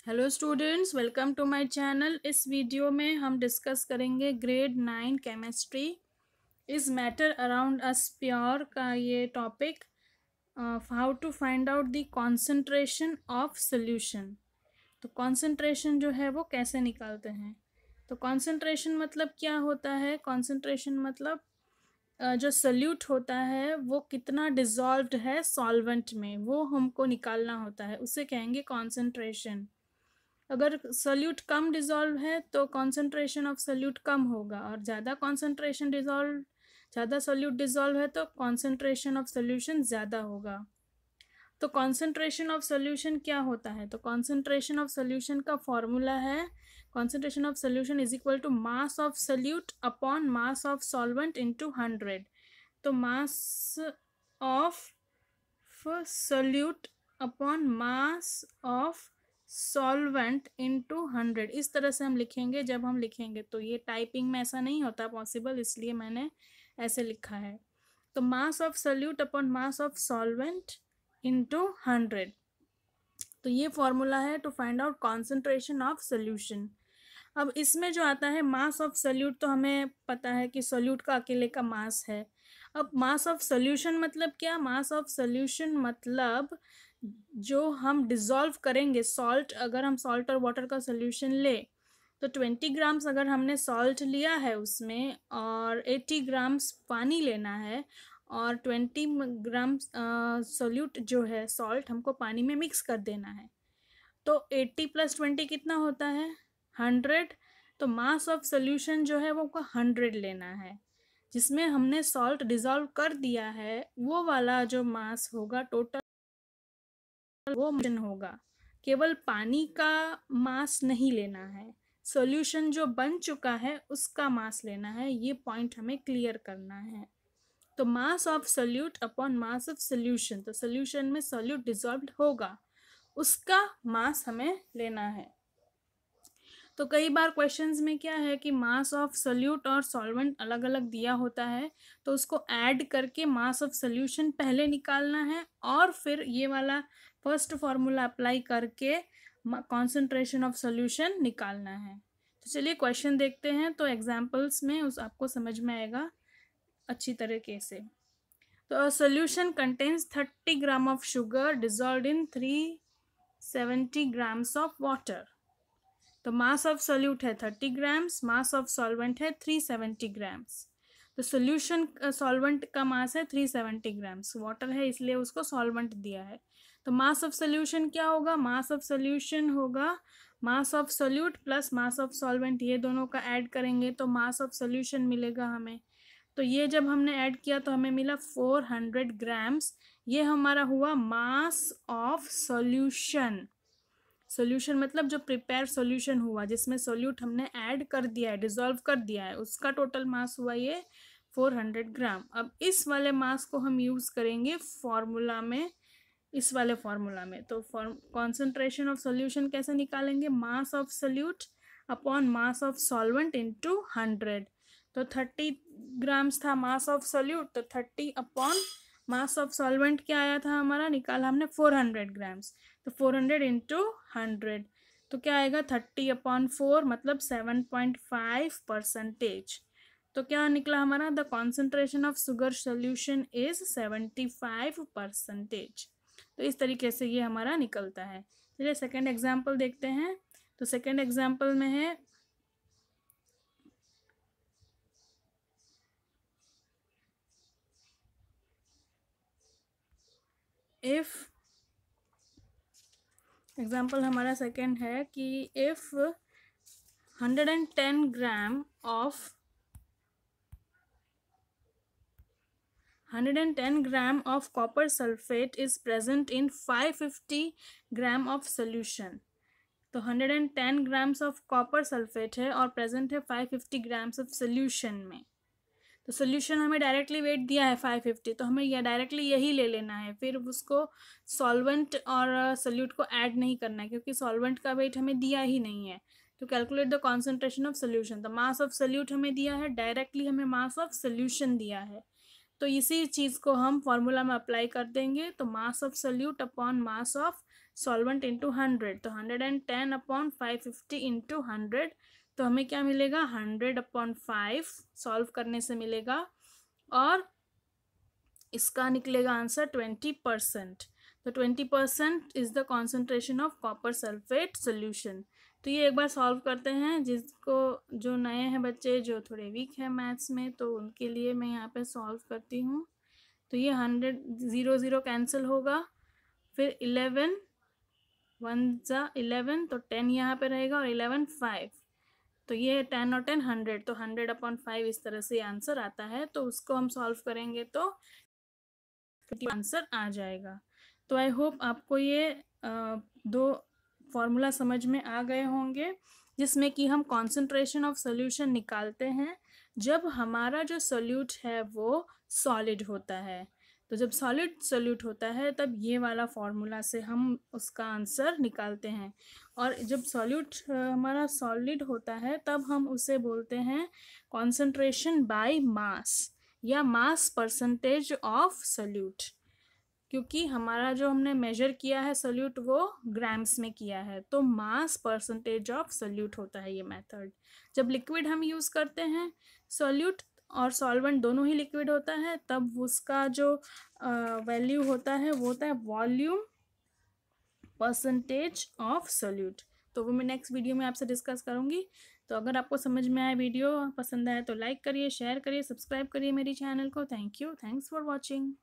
Hello students, welcome to my channel. इस video में हम डिस्कस करेंगे grade 9 chemistry is matter around us pure का ये topic, how to find out the concentration of solution. तो concentration जो है वो कैसे निकालते हैं। तो कॉन्सेंट्रेशन मतलब क्या होता है। कॉन्सेंट्रेशन मतलब जो सल्यूट होता है वो कितना डिजॉल्व्ड है सॉल्वेंट में, वो हमको निकालना होता है, उसे कहेंगे कॉन्सेंट्रेशन। अगर सल्यूट कम डिजॉल्व है तो कॉन्सेंट्रेशन ऑफ सल्यूट कम होगा, और ज़्यादा कॉन्सेंट्रेशन डिजॉल्व ज़्यादा सल्यूट डिजॉल्व है तो कॉन्सेंट्रेशन ऑफ सोल्यूशन ज़्यादा होगा। तो कॉन्सेंट्रेशन ऑफ सोल्यूशन क्या होता है। तो कॉन्सेंट्रेशन ऑफ सोल्यूशन का फॉर्मूला है, concentration of solution is equal to mass of solute upon mass of solvent into 100। तो mass of solute upon mass of solvent into 100, इस तरह से हम लिखेंगे। जब हम लिखेंगे तो ये टाइपिंग में ऐसा नहीं होता पॉसिबल, इसलिए मैंने ऐसे लिखा है। तो mass of solute upon mass of solvent into 100, तो ये फॉर्मूला है to find out concentration of solution. अब इसमें जो आता है मास ऑफ सल्यूट, तो हमें पता है कि सल्यूट का अकेले का मास है। अब मास ऑफ सोल्यूशन मतलब क्या। मास ऑफ सोल्यूशन मतलब जो हम डिज़ोल्व करेंगे सॉल्ट, अगर हम सॉल्ट और वाटर का सोल्यूशन ले तो 20 ग्राम्स अगर हमने सॉल्ट लिया है उसमें, और 80 ग्राम्स पानी लेना है, और 20 ग्राम्स सोल्यूट जो है सॉल्ट हमको पानी में मिक्स कर देना है। तो 80 + 20 कितना होता है 100। तो मास ऑफ सोल्यूशन जो है वो को 100 लेना है, जिसमें हमने सॉल्ट डिज़ोल्व कर दिया है, वो वाला जो मास होगा टोटल वो मोशन होगा। केवल पानी का मास नहीं लेना है, सॉल्यूशन जो बन चुका है उसका मास लेना है। ये पॉइंट हमें क्लियर करना है। तो mass of solute upon mass of solution, तो सॉल्यूशन में सॉल्यूट डिसॉल्व्ड होगा उसका मास हमें लेना है। तो कई बार क्वेश्चंस में क्या है कि मास ऑफ सॉल्यूट और सॉल्वेंट अलग अलग दिया होता है, तो उसको ऐड करके मास ऑफ सॉल्यूशन पहले निकालना है, और फिर ये वाला फर्स्ट फॉर्मूला अप्लाई करके कॉन्सेंट्रेशन ऑफ सॉल्यूशन निकालना है। तो चलिए क्वेश्चन देखते हैं, तो एग्जाम्पल्स में उस आपको समझ में आएगा अच्छी तरीके से। तो solution contains 30 gram of sugar dissolved in 370 grams of water. तो मास ऑफ सोल्यूट है 30 ग्राम्स, मास ऑफ सॉल्वेंट है 370 ग्राम्स। तो सोल्यूशन सॉल्वेंट का मास है 370 ग्राम्स, वाटर है इसलिए उसको सॉल्वेंट दिया है। तो मास ऑफ सोल्यूशन क्या होगा। मास ऑफ सोल्यूशन होगा mass of solute plus mass of solvent, ये दोनों का ऐड करेंगे तो मास ऑफ सोल्यूशन मिलेगा हमें। तो ये जब हमने ऐड किया तो हमें मिला 400 ग्राम्स। ये हमारा हुआ मास ऑफ सॉल्यूशन। सॉल्यूशन मतलब जो प्रिपेयर सॉल्यूशन हुआ, जिसमें सॉल्यूट हमने ऐड कर दिया है, डिसॉल्व कर दिया है, उसका टोटल मास हुआ ये 400 ग्राम। अब इस वाले मास को हम यूज़ करेंगे फॉर्मूला में, इस वाले फॉर्मूला में। तो कॉन्सेंट्रेशन ऑफ सॉल्यूशन कैसे निकालेंगे। Mass of solute upon mass of solvent into 100। तो 30 ग्राम्स था मास ऑफ सॉल्यूट, तो 30 अपॉन मास ऑफ सॉल्वेंट क्या आया था हमारा, निकाला हमने 400 ग्राम्स। तो 400 इंटू 100, तो क्या आएगा 30/4 मतलब 7.5%। तो क्या निकला हमारा, the concentration of sugar solution is 75%। तो इस तरीके से ये हमारा निकलता है। चलिए सेकेंड एग्जाम्पल देखते हैं। तो सेकेंड एग्जाम्पल में है इफ एग्जाम्पल हमारा सेकेंड है कि if 110 gram of 110 gram of copper sulfate is present in 550 gram of solution। तो 110 ग्राम्स ऑफ कॉपर सल्फेट है और प्रेजेंट है 550 ग्राम्स ऑफ सोल्यूशन में। तो सोल्यूशन हमें डायरेक्टली वेट दिया है 550, तो हमें यह डायरेक्टली यही ले लेना है, फिर उसको सॉल्वेंट और सोल्यूट को ऐड नहीं करना है, क्योंकि सॉल्वेंट का वेट हमें दिया ही नहीं है। तो calculate the concentration of solution. तो मास ऑफ सोल्यूट हमें दिया है, डायरेक्टली हमें मास ऑफ सोल्यूशन दिया है, तो इसी चीज़ को हम फॉर्मूला में अप्लाई कर देंगे। तो mass of solute upon mass of solvent into 100, तो 110 अपॉन 550 इंटू 100, तो हमें क्या मिलेगा 100/5 सॉल्व करने से मिलेगा, और इसका निकलेगा आंसर 20%। तो 20% is the concentration of copper sulphate solution. तो ये एक बार सॉल्व करते हैं, जिसको जो नए हैं बच्चे जो थोड़े वीक हैं मैथ्स में, तो उनके लिए मैं यहाँ पे सॉल्व करती हूँ। तो ये 100 0 0 कैंसिल होगा, फिर 11 1 ज़ा 11, तो 10 यहाँ पे रहेगा, और 11 5, तो ये 10 और 10 100, तो 100/5 इस तरह से आंसर आता है। तो उसको हम सॉल्व करेंगे तो आंसर आ जाएगा। तो आई होप आपको ये दो फॉर्मूला समझ में आ गए होंगे, जिसमें कि हम कॉन्सेंट्रेशन ऑफ सोल्यूशन निकालते हैं जब हमारा जो सोल्यूट है वो सॉलिड होता है। तो जब सॉलिड सोल्यूट होता है तब ये वाला फॉर्मूला से हम उसका आंसर निकालते हैं, और जब सॉल्यूट हमारा सॉलिड होता है तब हम उसे बोलते हैं कॉन्सेंट्रेशन बाय मास या मास परसेंटेज ऑफ सोल्यूट, क्योंकि हमारा जो हमने मेजर किया है सोल्यूट वो ग्राम्स में किया है, तो मास परसेंटेज ऑफ सोल्यूट होता है ये मेथड। जब लिक्विड हम यूज़ करते हैं, सोल्यूट और सॉल्वेंट दोनों ही लिक्विड होता है, तब उसका जो वैल्यू होता है वो होता है वॉल्यूम परसेंटेज ऑफ सोल्यूट। तो वो मैं नेक्स्ट वीडियो में आपसे डिस्कस करूँगी। तो अगर आपको समझ में आया, वीडियो पसंद आया, तो लाइक करिए, शेयर करिए, सब्सक्राइब करिए मेरी चैनल को। Thank you, thanks for watching.